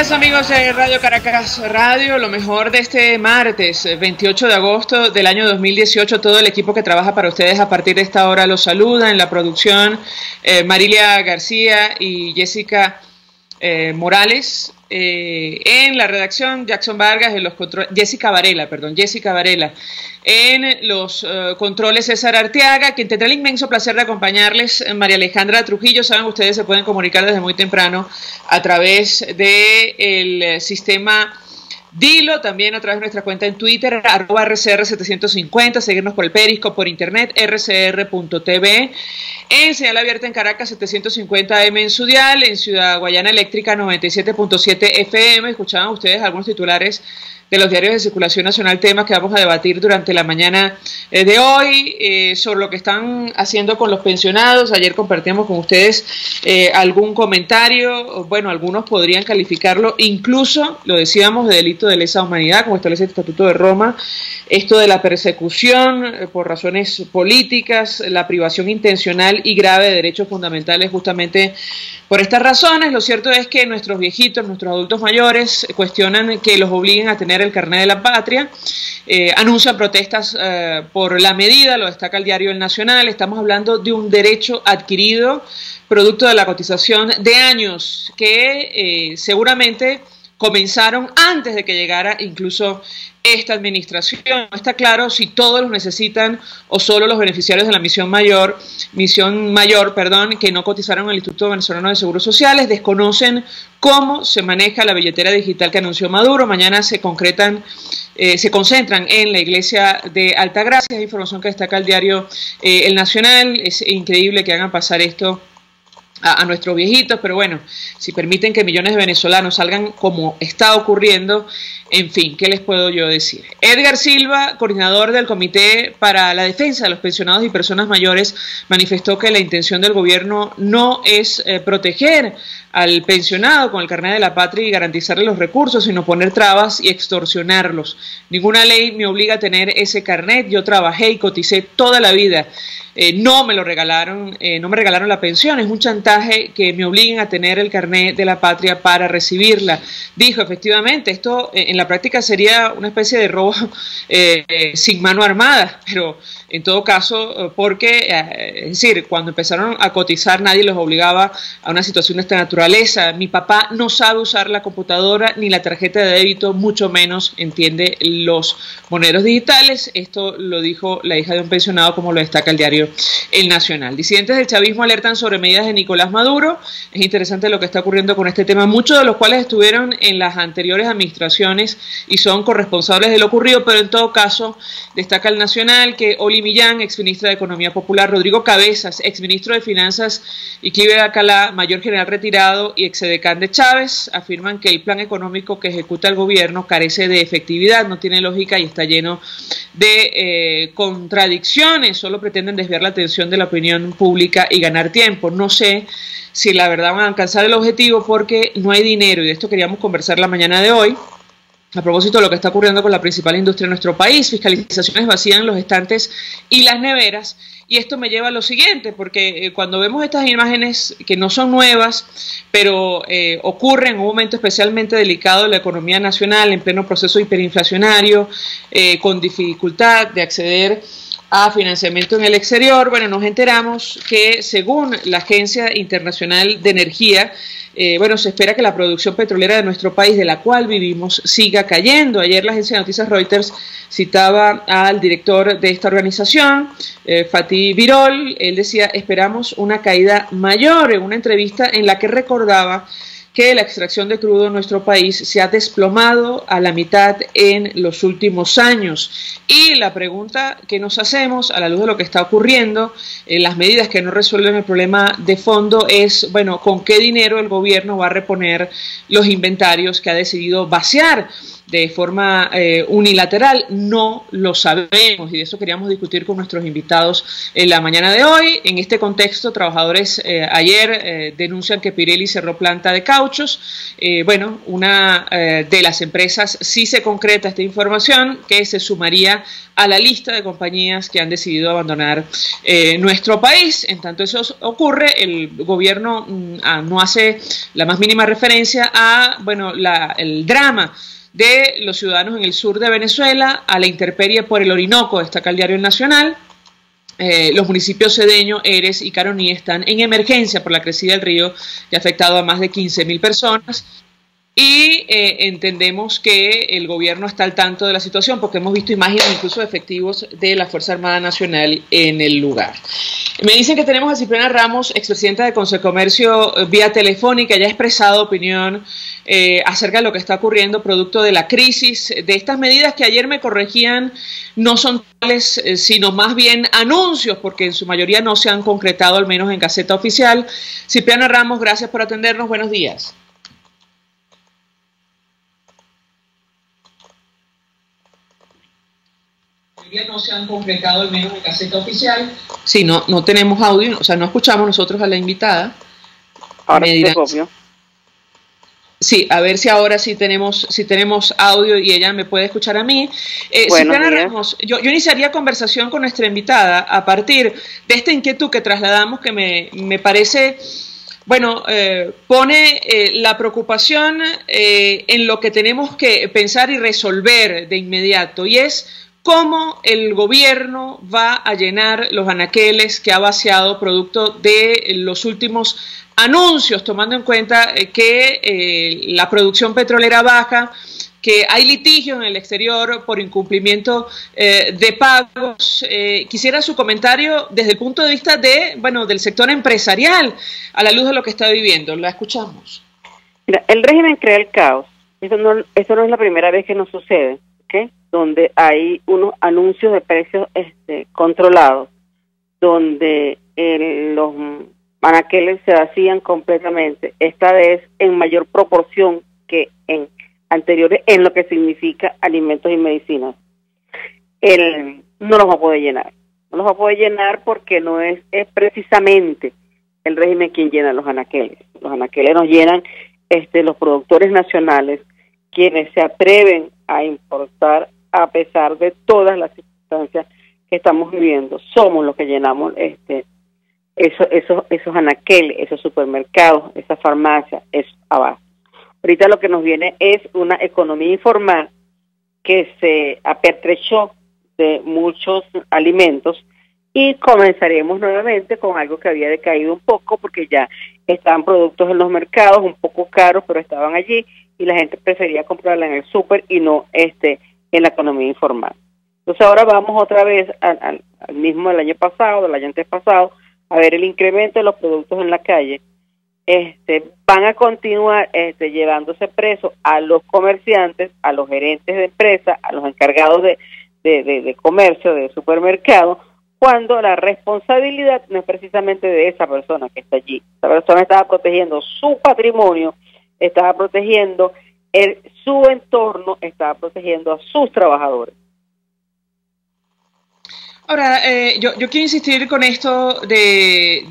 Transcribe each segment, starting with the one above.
días, amigos de Radio Caracas Radio, lo mejor de este martes 28 de agosto del año 2018. Todo el equipo que trabaja para ustedes a partir de esta hora los saluda. En la producción Marilia García y Jessica Morales, en la redacción Jackson Vargas, en los controles Jessica Varela, en los controles César Arteaga, quien tendrá el inmenso placer de acompañarles, María Alejandra Trujillo. Saben, ustedes se pueden comunicar desde muy temprano a través del sistema Dilo, también a través de nuestra cuenta en Twitter, @RCR750, seguirnos por el Periscope, por internet, rcr.tv, en señal abierta en Caracas 750 AM en su dial, en Ciudad Guayana Eléctrica 97.7 FM. Escuchaban ustedes algunos titulares de los diarios de circulación nacional, temas que vamos a debatir durante la mañana de hoy, sobre lo que están haciendo con los pensionados. Ayer compartíamos con ustedes algún comentario, bueno, algunos podrían calificarlo, incluso, lo decíamos, de delito de lesa humanidad, como establece el Estatuto de Roma, esto de la persecución por razones políticas, la privación intencional y grave de derechos fundamentales justamente por estas razones. Lo cierto es que nuestros viejitos, nuestros adultos mayores, cuestionan que los obliguen a tener el carnet de la patria, anuncian protestas por la medida, lo destaca el diario El Nacional. Estamos hablando de un derecho adquirido, producto de la cotización de años que seguramente comenzaron antes de que llegara incluso esta administración. No está claro si todos los necesitan o solo los beneficiarios de la misión mayor, que no cotizaron en el Instituto Venezolano de Seguros Sociales. Desconocen cómo se maneja la billetera digital que anunció Maduro. Mañana se concentran en la iglesia de Altagracia. Es información que destaca el diario El Nacional. Es increíble que hagan pasar esto a nuestros viejitos, pero bueno, si permiten que millones de venezolanos salgan como está ocurriendo, en fin, ¿qué les puedo yo decir? Edgar Silva, coordinador del Comité para la Defensa de los Pensionados y Personas Mayores, manifestó que la intención del gobierno no es proteger al pensionado con el carnet de la patria y garantizarle los recursos, sino poner trabas y extorsionarlos. Ninguna ley me obliga a tener ese carnet. Yo trabajé y coticé toda la vida. No me lo regalaron, no me regalaron la pensión. Es un chantaje que me obliguen a tener el carnet de la patria para recibirla. Dijo, efectivamente, esto en la práctica sería una especie de robo sin mano armada, pero en todo caso, porque, es decir, cuando empezaron a cotizar nadie los obligaba a una situación de esta naturaleza. Mi papá no sabe usar la computadora ni la tarjeta de débito, mucho menos entiende los moneros digitales. Esto lo dijo la hija de un pensionado, como lo destaca el diario El Nacional. Disidentes del chavismo alertan sobre medidas de Nicolás Maduro. Es interesante lo que está ocurriendo con este tema, muchos de los cuales estuvieron en las anteriores administraciones y son corresponsables de lo ocurrido, pero en todo caso destaca El Nacional que Oli Millán, exministra de Economía Popular, Rodrigo Cabezas, exministro de Finanzas, y Clive Alcalá, mayor general retirado y exedecán de Chávez, afirman que el plan económico que ejecuta el gobierno carece de efectividad, no tiene lógica y está lleno de contradicciones, solo pretenden desviar la atención de la opinión pública y ganar tiempo. No sé si la verdad van a alcanzar el objetivo porque no hay dinero, y de esto queríamos conversar la mañana de hoy. A propósito de lo que está ocurriendo con la principal industria de nuestro país, fiscalizaciones vacían los estantes y las neveras, y esto me lleva a lo siguiente, porque cuando vemos estas imágenes que no son nuevas, pero ocurren en un momento especialmente delicado de la economía nacional, en pleno proceso hiperinflacionario, con dificultad de acceder a financiamiento en el exterior, bueno, nos enteramos que según la Agencia Internacional de Energía, bueno, se espera que la producción petrolera de nuestro país, de la cual vivimos, siga cayendo. Ayer la agencia de noticias Reuters citaba al director de esta organización, Fatih Birol. Él decía, esperamos una caída mayor, en una entrevista en la que recordaba que la extracción de crudo en nuestro país se ha desplomado a la mitad en los últimos años. Y la pregunta que nos hacemos a la luz de lo que está ocurriendo, las medidas que no resuelven el problema de fondo es, bueno, ¿con qué dinero el gobierno va a reponer los inventarios que ha decidido vaciar? de forma unilateral, no lo sabemos, y de eso queríamos discutir con nuestros invitados en la mañana de hoy. En este contexto, trabajadores ayer denuncian que Pirelli cerró planta de cauchos. Bueno, una de las empresas sí se concreta esta información, que se sumaría a la lista de compañías que han decidido abandonar nuestro país. En tanto eso ocurre, el gobierno no hace la más mínima referencia a, bueno, el drama de los ciudadanos en el sur de Venezuela, a la intemperie por el Orinoco, destaca el diario El Nacional. Los municipios Cedeño, Eres y Caroní están en emergencia por la crecida del río, que ha afectado a más de 15.000 personas. Y entendemos que el gobierno está al tanto de la situación porque hemos visto imágenes incluso de efectivos de la Fuerza Armada Nacional en el lugar. Me dicen que tenemos a Cipriana Ramos, expresidenta de Consecomercio, vía telefónica. Ya ha expresado opinión acerca de lo que está ocurriendo producto de la crisis, de estas medidas que ayer me corregían no son tales, sino más bien anuncios, porque en su mayoría no se han concretado, al menos en Gaceta Oficial. Cipriana Ramos, gracias por atendernos. Buenos días. No se han concretado, al menos en Gaceta Oficial. Sí, no tenemos audio, o sea, no escuchamos nosotros a la invitada. Ahora sí es obvio. Sí, a ver si ahora sí tenemos audio y ella me puede escuchar a mí. Cipriana Ramos, yo iniciaría conversación con nuestra invitada a partir de esta inquietud que trasladamos, que me parece, bueno, pone la preocupación en lo que tenemos que pensar y resolver de inmediato, y es cómo el gobierno va a llenar los anaqueles que ha vaciado producto de los últimos anuncios, tomando en cuenta que la producción petrolera baja, que hay litigios en el exterior por incumplimiento de pagos. Quisiera su comentario desde el punto de vista del sector empresarial, a la luz de lo que está viviendo. La escuchamos. Mira, el régimen crea el caos. Eso no es la primera vez que nos sucede, ¿okay? Donde hay unos anuncios de precios controlados, donde los anaqueles se vacían completamente, esta vez en mayor proporción que en anteriores, en lo que significa alimentos y medicinas. No los va a poder llenar. No los va a poder llenar porque no es precisamente el régimen quien llena los anaqueles. Los anaqueles nos llenan los productores nacionales, quienes se atreven a importar a pesar de todas las circunstancias que estamos viviendo. Somos los que llenamos esos anaqueles, esos supermercados, esas farmacias, esos abastos. Ahorita lo que nos viene es una economía informal que se apertrechó de muchos alimentos, y comenzaremos nuevamente con algo que había decaído un poco porque ya estaban productos en los mercados un poco caros, pero estaban allí y la gente prefería comprarla en el súper y no en la economía informal. Entonces ahora vamos otra vez al mismo del año pasado, del año antepasado, a ver el incremento de los productos en la calle. Van a continuar llevándose presos a los comerciantes, a los gerentes de empresa, a los encargados de comercio, de supermercado, cuando la responsabilidad no es precisamente de esa persona que está allí. Esa persona estaba protegiendo su patrimonio, estaba protegiendo su entorno, estaba protegiendo a sus trabajadores. Ahora, yo quiero insistir con esto de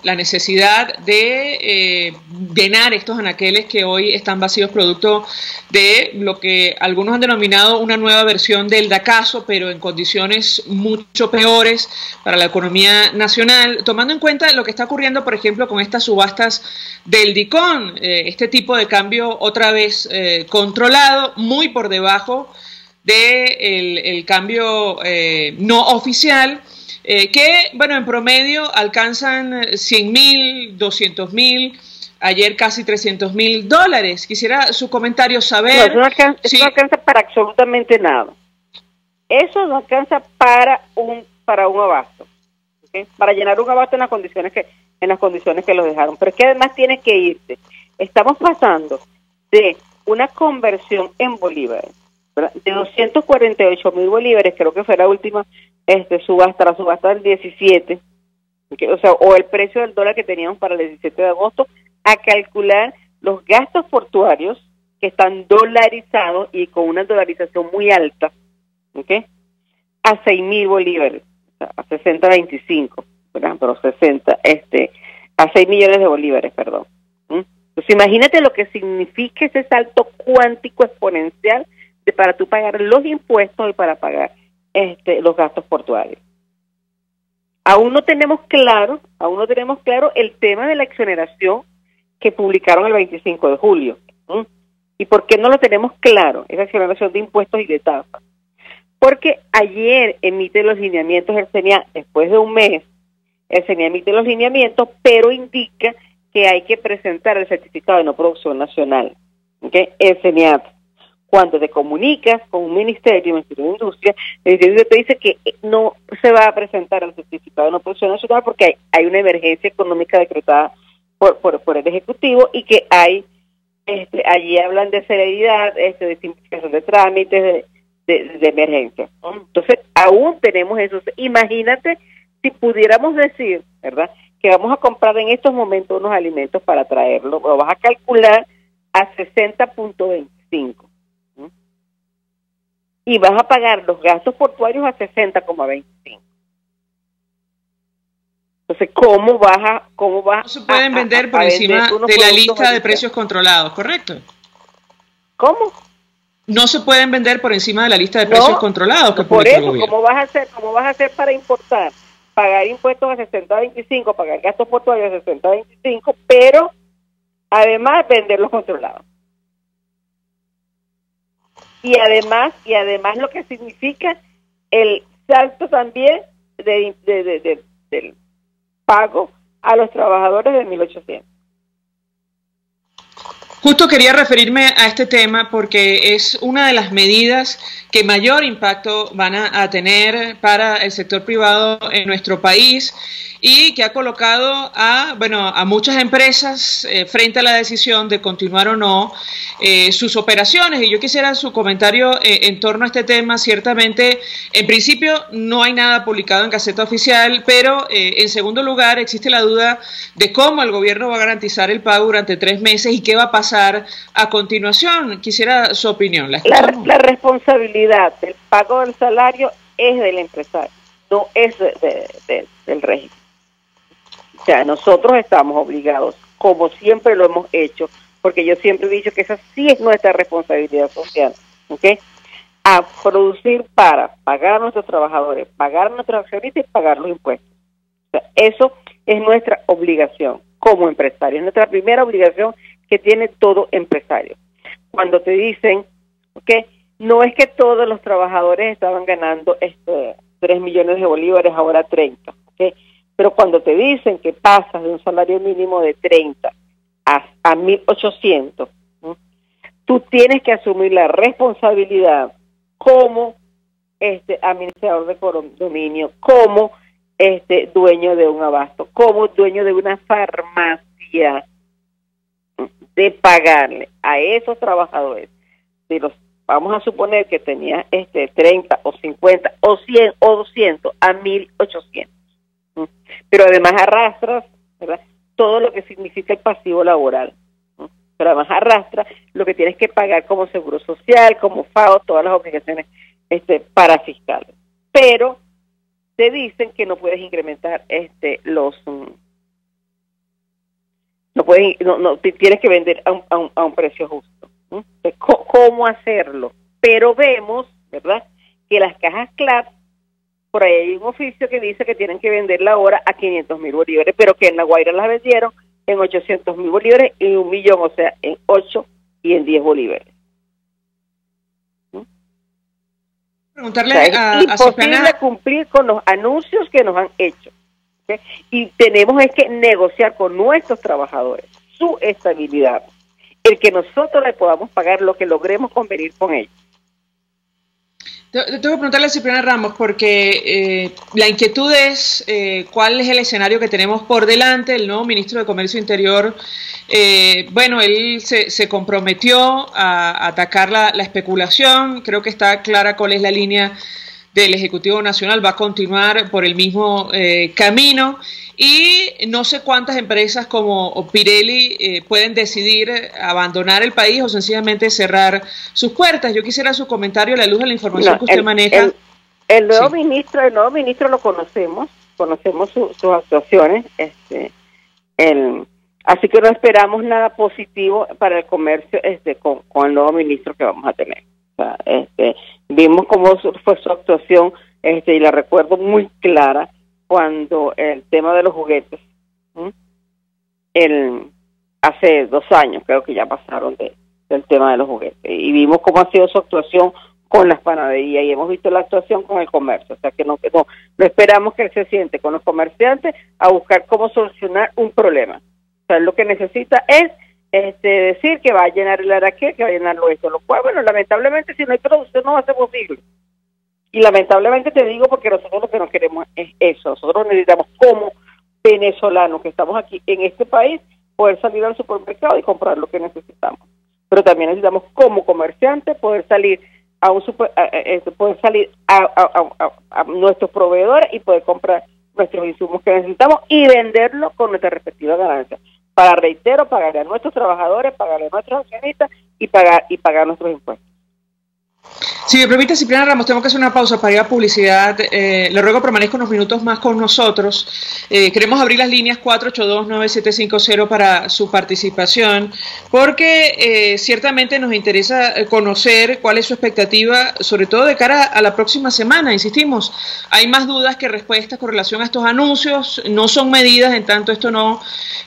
la necesidad de llenar estos anaqueles que hoy están vacíos, producto de lo que algunos han denominado una nueva versión del DACASO, pero en condiciones mucho peores para la economía nacional, tomando en cuenta lo que está ocurriendo, por ejemplo, con estas subastas del DICON, este tipo de cambio otra vez controlado, muy por debajo el cambio no oficial, que, en promedio alcanzan 100.000, 200.000, ayer casi $300.000. Quisiera su comentario, saber... No, eso no alcanza para absolutamente nada. Eso no alcanza para un abasto, ¿okay? Para llenar un abasto en las condiciones que lo dejaron. Pero es que además tiene que irse. Estamos pasando de una conversión en bolívares, ¿verdad?, de 248.000 bolívares, creo que fue la última subasta, la subasta del 17, ¿okay? O el precio del dólar que teníamos para el 17 de agosto, a calcular los gastos portuarios, que están dolarizados y con una dolarización muy alta, ¿ok? A 6.000 bolívares, o sea, a 60.25, ¿verdad? Pero 60, a 6 millones de bolívares, perdón. Entonces imagínate lo que significa ese salto cuántico exponencial para tú pagar los impuestos y para pagar los gastos portuarios. Aún no tenemos claro el tema de la exoneración que publicaron el 25 de julio. ¿Y por qué no lo tenemos claro? Esa exoneración de impuestos y de tasas. Porque ayer emite los lineamientos el CENIA, después de un mes, el CENIA emite los lineamientos, pero indica que hay que presentar el certificado de no producción nacional. ¿Okay? El CENIA, cuando te comunicas con un ministerio de Industria, el ministerio te dice que no se va a presentar el certificado de no producción nacional porque hay una emergencia económica decretada por el Ejecutivo y que hay, allí hablan de celeridad, de simplificación de trámites, de emergencia. Entonces, aún tenemos eso. Imagínate si pudiéramos decir, ¿verdad?, que vamos a comprar en estos momentos unos alimentos para traerlo, lo vas a calcular a 60.25 y vas a pagar los gastos portuarios a 60.25. Entonces, ¿cómo vas no se pueden vender por encima de la lista de precios controlados, ¿correcto? ¿Cómo? No se pueden vender por encima de la lista de precios controlados que por eso, el gobierno. ¿cómo vas a hacer para importar? Pagar impuestos a 60.25, pagar gastos portuarios a 60.25, pero además venderlos controlados. Y además lo que significa el salto también del pago a los trabajadores de 1.800. Justo quería referirme a este tema porque es una de las medidas que mayor impacto van a tener para el sector privado en nuestro país y que ha colocado a muchas empresas frente a la decisión de continuar o no sus operaciones. Y yo quisiera su comentario en torno a este tema. Ciertamente, en principio no hay nada publicado en Gaceta Oficial, pero en segundo lugar existe la duda de cómo el gobierno va a garantizar el pago durante 3 meses y qué va a pasar a continuación. Quisiera su opinión. La responsabilidad del pago del salario es del empresario, no es del régimen. O sea, nosotros estamos obligados, como siempre lo hemos hecho, porque yo siempre he dicho que esa sí es nuestra responsabilidad social, ¿okay?, a producir para pagar a nuestros trabajadores, pagar a nuestros accionistas y pagar los impuestos. O sea, eso es nuestra obligación como empresario, es nuestra primera obligación que tiene todo empresario. Cuando te dicen, ¿okay?, no es que todos los trabajadores estaban ganando 3 millones de bolívares, ahora 30, ¿okay?, pero cuando te dicen que pasas de un salario mínimo de 30 a 1.800, tú tienes que asumir la responsabilidad como administrador de condominio, como dueño de un abasto, como dueño de una farmacia, de pagarle a esos trabajadores, vamos a suponer que tenía 30 o 50 o 100 o 200 a 1.800. Pero además arrastras, ¿verdad?, todo lo que significa el pasivo laboral. Pero además arrastra lo que tienes que pagar como seguro social, como FAO, todas las obligaciones parafiscales. Pero te dicen que no puedes incrementar tienes que vender a un precio justo. Entonces, ¿cómo hacerlo? Pero vemos, ¿verdad?, que las cajas CLAP, por ahí hay un oficio que dice que tienen que vender la hora a 500.000 bolívares, pero que en La Guaira las vendieron en 800.000 bolívares y 1 millón, o sea, en 8 y en 10 bolívares. Preguntarle es imposible cumplir con los anuncios que nos han hecho, ¿okay? Y tenemos que negociar con nuestros trabajadores su estabilidad, el que nosotros le podamos pagar lo que logremos convenir con ellos. Tengo que preguntarle a Cipriana Ramos porque la inquietud es cuál es el escenario que tenemos por delante. El nuevo ministro de Comercio Interior, él se comprometió a atacar la especulación. Creo que está clara cuál es la línea del Ejecutivo Nacional va a continuar por el mismo camino, y no sé cuántas empresas como Pirelli pueden decidir abandonar el país o sencillamente cerrar sus puertas. Yo quisiera su comentario a la luz de la información que usted maneja. El nuevo ministro lo conocemos sus actuaciones, así que no esperamos nada positivo para el comercio con el nuevo ministro que vamos a tener. O sea, vimos cómo fue su actuación, y la recuerdo muy clara cuando el tema de los juguetes, hace 2 años creo que ya pasaron del tema de los juguetes, y vimos cómo ha sido su actuación con las panaderías, y hemos visto la actuación con el comercio. O sea que no esperamos que él se siente con los comerciantes a buscar cómo solucionar un problema. O sea, lo que necesita es decir que va a llenar el araqué, que va a llenarlo esto, lo cual, bueno, lamentablemente si no hay producción no va a ser posible. Y lamentablemente te digo porque nosotros lo que no queremos es eso. Nosotros necesitamos, como venezolanos que estamos aquí en este país, poder salir al supermercado y comprar lo que necesitamos. Pero también necesitamos, como comerciantes, poder salir a nuestros proveedores y poder comprar nuestros insumos que necesitamos y venderlos con nuestra respectiva ganancia. Para, reitero, pagarle a nuestros trabajadores, pagarle a nuestros accionistas y pagar nuestros impuestos. Si me permite, Cipriana Ramos, tengo que hacer una pausa para ir a publicidad. Le ruego permanezca unos minutos más con nosotros. Queremos abrir las líneas 482-9750 para su participación, porque ciertamente nos interesa conocer cuál es su expectativa, sobre todo de cara a la próxima semana. Insistimos, hay más dudas que respuestas con relación a estos anuncios. No son medidas en tanto esto no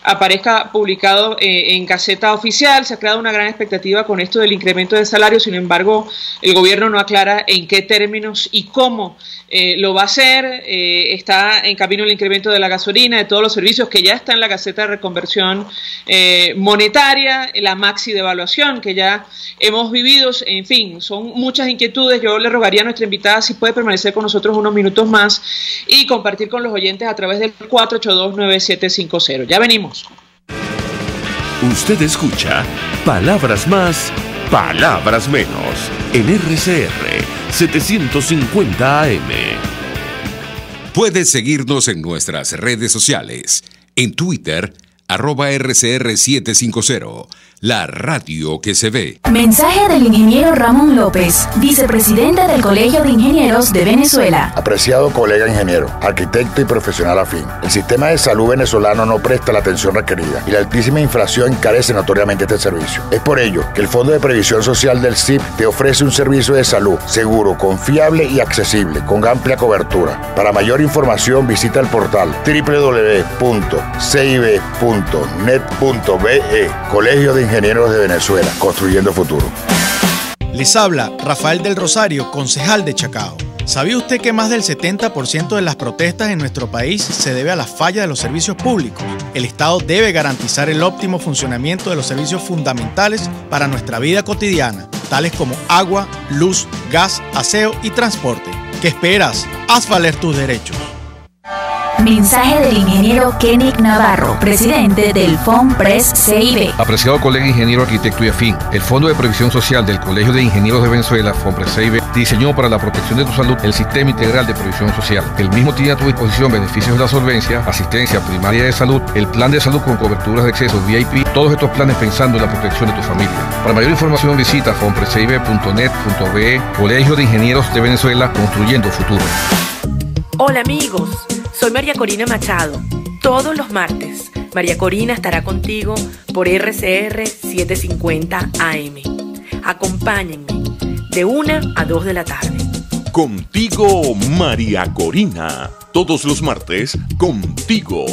aparezca publicado en Gaceta Oficial. Se ha creado una gran expectativa con esto del incremento de salario. Sin embargo, el gobierno no aclara en qué términos y cómo lo va a hacer. Está en camino el incremento de la gasolina, de todos los servicios, que ya está en la Gaceta de Reconversión Monetaria, la maxi devaluación que ya hemos vivido. En fin, son muchas inquietudes. Yo le rogaría a nuestra invitada si puede permanecer con nosotros unos minutos más y compartir con los oyentes a través del 482-9750. Ya venimos. Usted escucha Palabras Más, Palabras Menos, en RCR 750 AM. Puedes seguirnos en nuestras redes sociales. En Twitter, @RCR750, la radio que se ve. Mensaje del ingeniero Ramón López, vicepresidente del Colegio de Ingenieros de Venezuela. Apreciado colega ingeniero, arquitecto y profesional afín, el sistema de salud venezolano no presta la atención requerida y la altísima inflación encarece notoriamente este servicio. Es por ello que el Fondo de Previsión Social del CIP te ofrece un servicio de salud seguro, confiable y accesible, con amplia cobertura. Para mayor información visita el portal www.cib.net.be, Colegio de Ingenieros de Venezuela, construyendo futuro. Les habla Rafael del Rosario, concejal de Chacao. ¿Sabía usted que más del 70% de las protestas en nuestro país se debe a la falla de los servicios públicos? El Estado debe garantizar el óptimo funcionamiento de los servicios fundamentales para nuestra vida cotidiana, tales como agua, luz, gas, aseo y transporte. ¿Qué esperas? Haz valer tus derechos. Mensaje del ingeniero Kenick Navarro, presidente del FONPRES CIB. Apreciado colega ingeniero, arquitecto y afín, el Fondo de Previsión Social del Colegio de Ingenieros de Venezuela, FONPRES CIB, diseñó para la protección de tu salud el Sistema Integral de Previsión Social. El mismo tiene a tu disposición beneficios de la solvencia, asistencia primaria de salud, el plan de salud con coberturas de acceso VIP, todos estos planes pensando en la protección de tu familia. Para mayor información visita fonprescib.net.be, Colegio de Ingenieros de Venezuela, construyendo futuro. Hola amigos, soy María Corina Machado. Todos los martes, María Corina estará contigo por RCR 750 AM. Acompáñenme de 1 a 2 de la tarde. Contigo, María Corina. Todos los martes, contigo.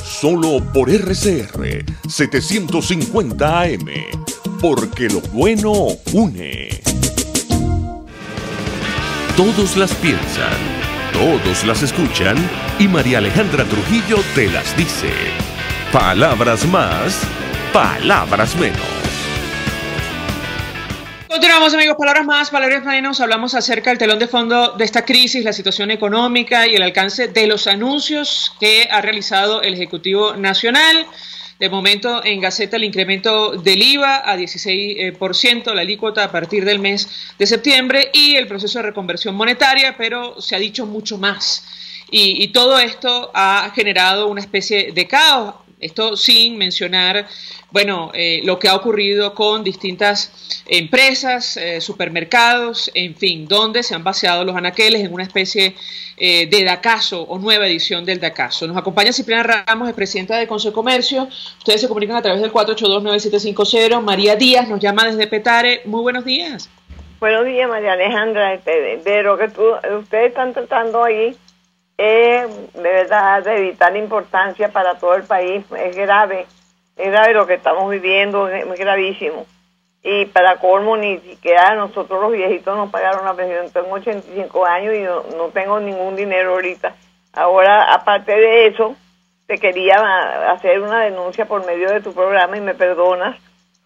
Solo por RCR 750 AM. Porque lo bueno une. Todos las piensan, todos las escuchan y María Alejandra Trujillo te las dice. Palabras más, palabras menos. Continuamos, amigos, palabras más, palabras menos. Hablamos acerca del telón de fondo de esta crisis, la situación económica y el alcance de los anuncios que ha realizado el Ejecutivo Nacional. De momento en Gaceta el incremento del IVA a 16%, la alícuota a partir del mes de septiembre y el proceso de reconversión monetaria, pero se ha dicho mucho más. Y todo esto ha generado una especie de caos. Esto sin mencionar, bueno, lo que ha ocurrido con distintas empresas, supermercados, en fin, donde se han vaciado los anaqueles en una especie de DACASO o nueva edición del DACASO. Nos acompaña Cipriana Ramos, es presidenta de Consecomercio. Ustedes se comunican a través del 482-9750. María Díaz nos llama desde Petare. Muy buenos días. Buenos días, María Alejandra. De lo que ustedes están tratando ahí, de verdad de vital importancia para todo el país. Es grave lo que estamos viviendo, es gravísimo. Y para colmo, ni siquiera nosotros los viejitos nos pagaron la pensión. Tengo 85 años y no tengo ningún dinero ahorita. Ahora, aparte de eso, te quería hacer una denuncia por medio de tu programa, y me perdonas,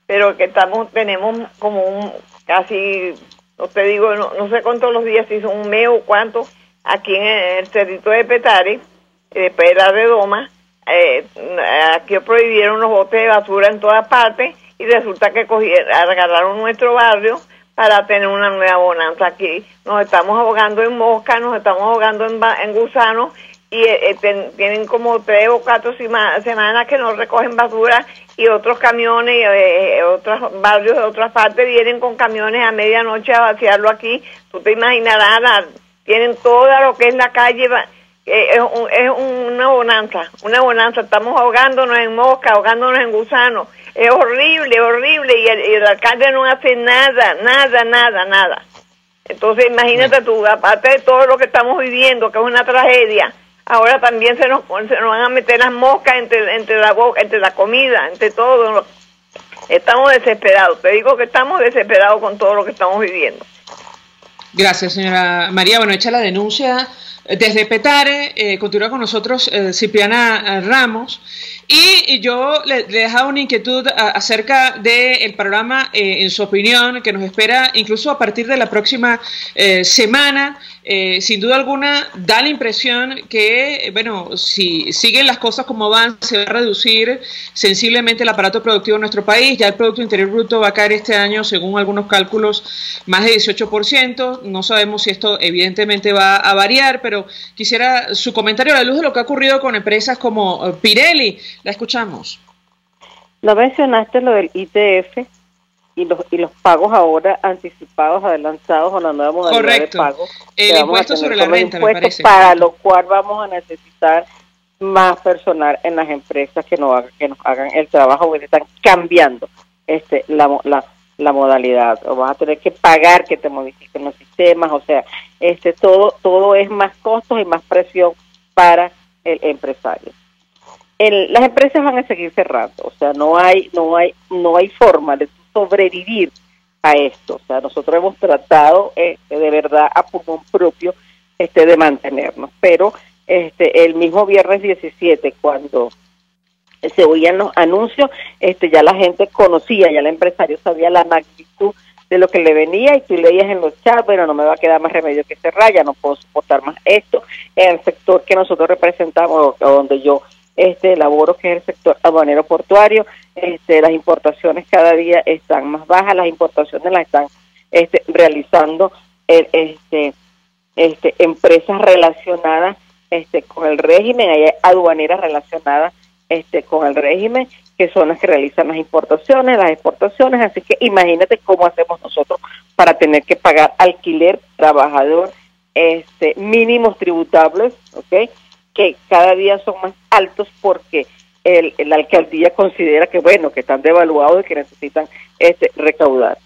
pero que tenemos como casi, no te digo, no sé cuántos los días, si son un mes o cuánto, aquí en el cerrito de Petare, después de la redoma, aquí prohibieron los botes de basura en todas partes, y resulta que agarraron nuestro barrio para tener una nueva bonanza aquí. Nos estamos ahogando en moscas, nos estamos ahogando en gusanos, y tienen como 3 o 4 semanas que no recogen basura, y otros camiones, otros barrios de otras partes vienen con camiones a medianoche a vaciarlo aquí. Tú te imaginarás, tienen toda lo que es la calle, es una bonanza, estamos ahogándonos en mosca, ahogándonos en gusanos, es horrible, y el alcalde no hace nada. Entonces imagínate tú, aparte de todo lo que estamos viviendo, que es una tragedia, ahora también se nos van a meter las moscas entre la boca, entre la comida, entre todo. Estamos desesperados, te digo que estamos desesperados con todo lo que estamos viviendo. Gracias, señora María. Bueno, hecha la denuncia desde Petare, continúa con nosotros Cipriana Ramos, y yo le dejaba una inquietud acerca del programa, en su opinión, que nos espera incluso a partir de la próxima semana. Sin duda alguna da la impresión que, bueno, si siguen las cosas como van, se va a reducir sensiblemente el aparato productivo en nuestro país. Ya el Producto Interior Bruto va a caer este año, según algunos cálculos, más de 18%. No sabemos si esto evidentemente va a variar, pero quisiera su comentario a la luz de lo que ha ocurrido con empresas como Pirelli. La escuchamos. No mencionaste lo del ITF y los pagos ahora anticipados, adelantados, o la nueva modalidad Correcto. de pago. El impuesto sobre la renta, me parece. Para lo cual vamos a necesitar más personal en las empresas que nos hagan el trabajo, porque están cambiando la modalidad, o vas a tener que pagar que te modifiquen los sistemas, o sea, todo es más costos y más presión para el empresario. Las empresas van a seguir cerrando, o sea, no hay forma de sobrevivir a esto. O sea, nosotros hemos tratado de verdad a pulmón propio de mantenernos, pero el mismo viernes 17, cuando se oían los anuncios, ya la gente conocía, ya el empresario sabía la magnitud de lo que le venía, y tú leías en los chats, bueno, no me va a quedar más remedio que cerrar, ya no puedo soportar más esto. En el sector que nosotros representamos, donde yo laboro, que es el sector aduanero portuario, las importaciones cada día están más bajas, las importaciones las están realizando empresas relacionadas con el régimen, hay aduaneras relacionadas con el régimen, que son las que realizan las importaciones, las exportaciones. Así que imagínate cómo hacemos nosotros para tener que pagar alquiler, trabajador, mínimos tributables, ¿ok?, que cada día son más altos, porque la alcaldía considera que, bueno, que están devaluados y que necesitan recaudar.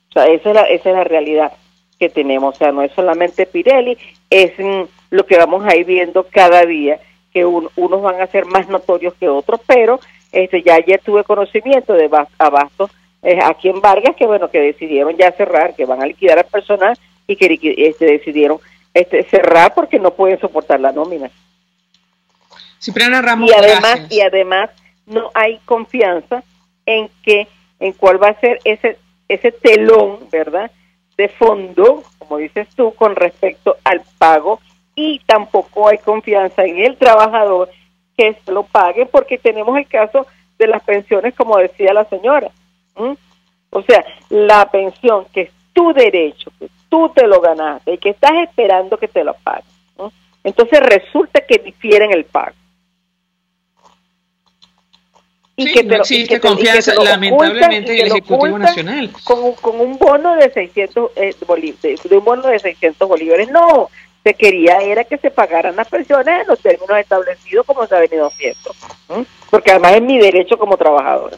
O sea, esa es la realidad que tenemos. O sea, no es solamente Pirelli, es lo que vamos a ir viendo cada día, que unos van a ser más notorios que otros, pero ya ayer tuve conocimiento de Abastos aquí en Vargas, que bueno, que decidieron ya cerrar, que van a liquidar al personal, y que decidieron cerrar porque no pueden soportar la nómina. Cipriana Ramos, y además no hay confianza en cuál va a ser ese telón, ¿verdad?, de fondo, como dices tú, con respecto al pago, y tampoco hay confianza en el trabajador que se lo pague, porque tenemos el caso de las pensiones, como decía la señora. O sea, la pensión, que es tu derecho, que tú te lo ganaste y que estás esperando que te lo paguen. Entonces resulta que difieren el pago. Y sí, que no existe confianza, lamentablemente, en el Ejecutivo Nacional. Con un bono de 600 de un bono de 600 bolívares. No, se quería era que se pagaran las pensiones en los términos establecidos como se ha venido haciendo. Porque además es mi derecho como trabajadora.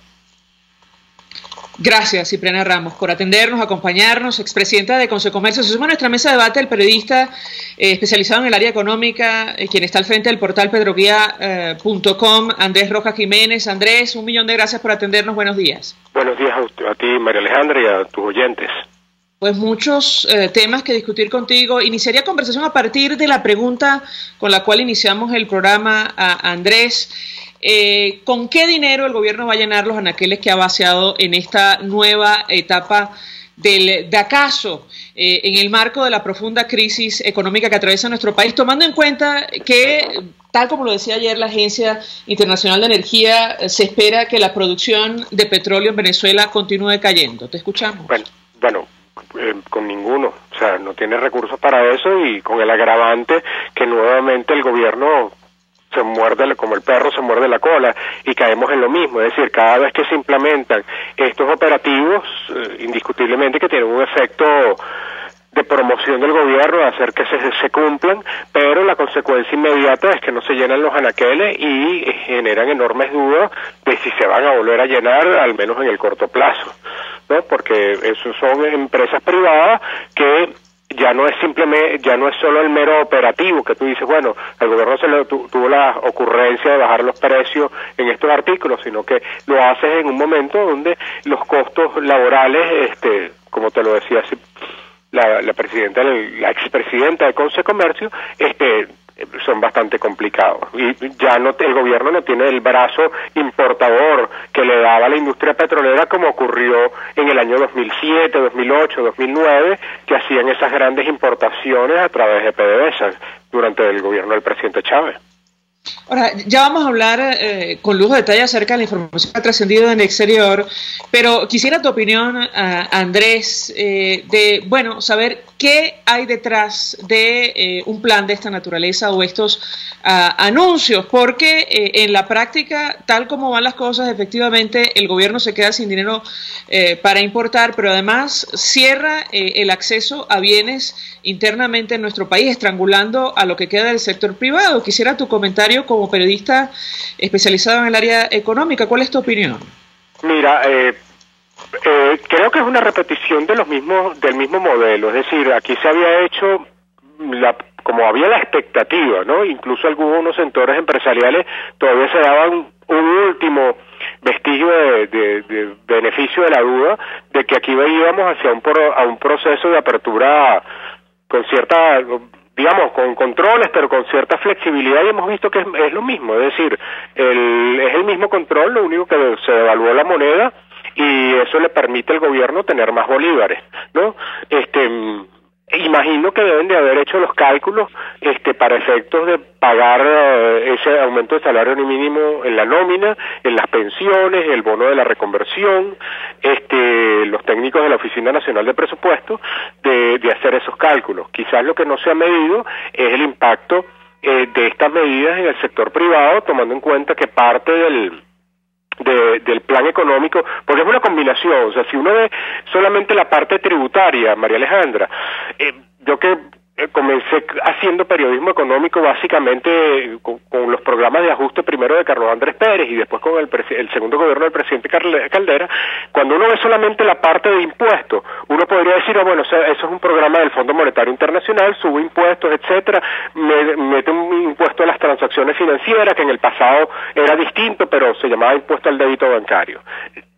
Gracias, Cipriana Ramos, por atendernos, acompañarnos, expresidenta de Consecomercio. Se suma a nuestra mesa de debate el periodista especializado en el área económica, quien está al frente del portal pedroguía.com, Andrés Rojas Jiménez. Andrés, 1.000.000 de gracias por atendernos. Buenos días. Buenos días a ti, María Alejandra, y a tus oyentes. Pues muchos temas que discutir contigo. Iniciaría conversación a partir de la pregunta con la cual iniciamos el programa a Andrés. ¿Con qué dinero el gobierno va a llenar los anaqueles que ha vaciado en esta nueva etapa del acaso en el marco de la profunda crisis económica que atraviesa nuestro país, tomando en cuenta que, tal como lo decía ayer la Agencia Internacional de Energía, se espera que la producción de petróleo en Venezuela continúe cayendo? Te escuchamos. Bueno, con ninguno, o sea, no tiene recursos para eso, y con el agravante que nuevamente el gobierno se muerde, como el perro se muerde la cola, y caemos en lo mismo. Es decir, cada vez que se implementan estos operativos, indiscutiblemente que tienen un efecto de promoción del gobierno, de hacer que se cumplan, pero la consecuencia inmediata es que no se llenan los anaqueles y generan enormes dudas de si se van a volver a llenar, al menos en el corto plazo, ¿no? Porque esos son empresas privadas que ya no es solo el mero operativo, que tú dices, bueno, el gobierno tuvo la ocurrencia de bajar los precios en estos artículos, sino que lo haces en un momento donde los costos laborales, como te lo decía la expresidenta de Consecomercio, son bastante complicados, y ya el gobierno no tiene el brazo importador que le daba a la industria petrolera, como ocurrió en el año 2007, 2008, 2009, que hacían esas grandes importaciones a través de PDVSA durante el gobierno del presidente Chávez. Ahora, ya vamos a hablar con lujo de detalle acerca de la información que ha trascendido en el exterior, pero quisiera tu opinión, Andrés, de saber qué hay detrás de un plan de esta naturaleza o estos anuncios, porque en la práctica, tal como van las cosas, efectivamente el gobierno se queda sin dinero para importar, pero además cierra el acceso a bienes internamente en nuestro país, estrangulando a lo que queda del sector privado. Quisiera tu comentario como periodista especializado en el área económica. ¿Cuál es tu opinión? Mira, creo que es una repetición del mismo modelo. Es decir, aquí se había hecho como había la expectativa, ¿no? Incluso algunos sectores empresariales todavía se daban un último vestigio de beneficio de la duda de que aquí íbamos hacia un proceso de apertura con cierta, digamos, con controles, pero con cierta flexibilidad, y hemos visto que es lo mismo. Es decir, es el mismo control, lo único que se devaluó la moneda, y eso le permite al gobierno tener más bolívares, ¿no? Imagino que deben de haber hecho los cálculos para efectos de pagar ese aumento de salario mínimo en la nómina, en las pensiones, el bono de la reconversión, los técnicos de la Oficina Nacional de Presupuestos, de hacer esos cálculos. Quizás lo que no se ha medido es el impacto de estas medidas en el sector privado, tomando en cuenta que parte del plan económico, porque es una combinación. O sea, si uno ve solamente la parte tributaria, María Alejandra, yo que comencé haciendo periodismo económico básicamente con los programas de ajuste, primero de Carlos Andrés Pérez y después con el segundo gobierno del presidente Caldera. Cuando uno ve solamente la parte de impuestos, uno podría decir, bueno, eso es un programa del Fondo Monetario Internacional, sube impuestos, etcétera, mete un impuesto a las transacciones financieras, que en el pasado era distinto, pero se llamaba impuesto al débito bancario.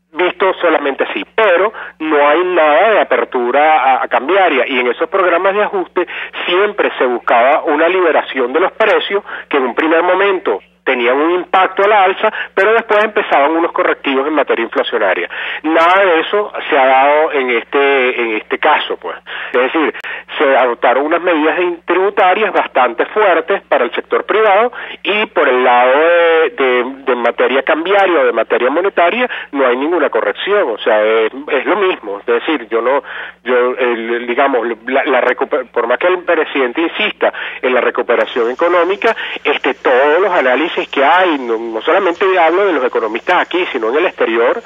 Visto solamente así, pero no hay nada de apertura a cambiaria, y en esos programas de ajuste siempre se buscaba una liberación de los precios, que en un primer momento tenían un impacto a la alza, pero después empezaban unos correctivos en materia inflacionaria. Nada de eso se ha dado en este caso, pues. Es decir, se adoptaron unas medidas tributarias bastante fuertes para el sector privado, y por el lado de materia cambiaria o de materia monetaria, no hay ninguna corrección, o sea, es lo mismo. Es decir, por más que el presidente insista en la recuperación económica, todos los análisis que hay, no solamente hablo de los economistas aquí, sino en el exterior,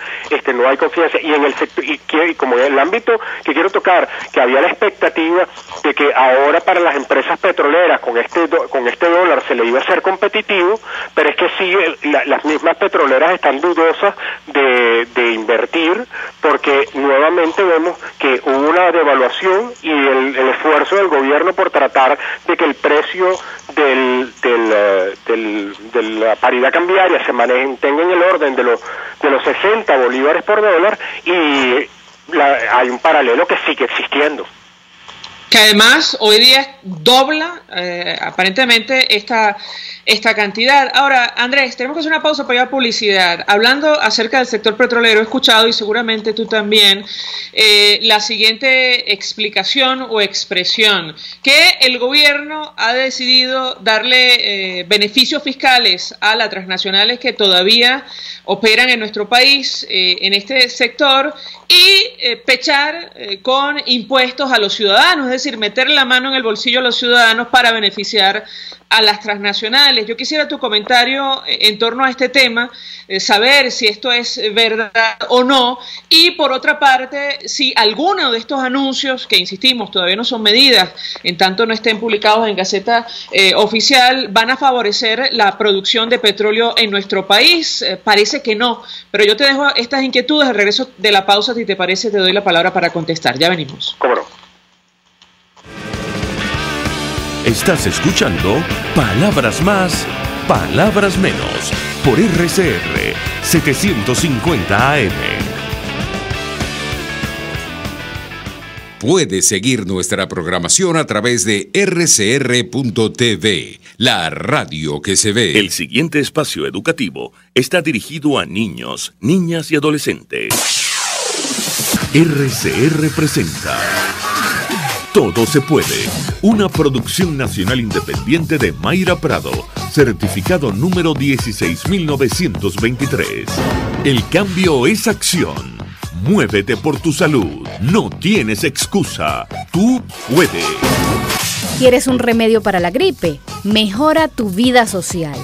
no hay confianza. Y en el sector, y como en el ámbito que quiero tocar, que había la expectativa de que ahora para las empresas petroleras con este dólar se le iba a ser competitivo, pero es que las mismas petroleras están dudosas de invertir, porque nuevamente vemos que hubo una devaluación y el esfuerzo del gobierno por tratar de que el precio de la paridad cambiaria se mantenga en el orden de los 60 bolívares por dólar, y hay un paralelo que sigue existiendo. Que además hoy día dobla aparentemente esta cantidad. Ahora, Andrés, tenemos que hacer una pausa para ir a publicidad. Hablando acerca del sector petrolero, he escuchado, y seguramente tú también, la siguiente explicación o expresión, que el gobierno ha decidido darle beneficios fiscales a las transnacionales que todavía operan en nuestro país en este sector, y pechar con impuestos a los ciudadanos, es decir, meter la mano en el bolsillo a los ciudadanos para beneficiar a las transnacionales. Yo quisiera tu comentario en torno a este tema, saber si esto es verdad o no, y por otra parte, si alguno de estos anuncios, que insistimos, todavía no son medidas, en tanto no estén publicados en Gaceta Oficial, van a favorecer la producción de petróleo en nuestro país. Parece que no, pero yo te dejo estas inquietudes. Al regreso de la pausa, si te parece, te doy la palabra para contestar. Ya venimos. ¿Cómo no? Estás escuchando Palabras Más, Palabras Menos, por RCR 750 AM. Puedes seguir nuestra programación a través de rcr.tv, la radio que se ve. El siguiente espacio educativo está dirigido a niños, niñas y adolescentes. RCR presenta Todo se puede, una producción nacional independiente de Mayra Prado, certificado número 16923. El cambio es acción. Muévete por tu salud. No tienes excusa. Tú puedes. ¿Quieres un remedio para la gripe? Mejora tu vida social.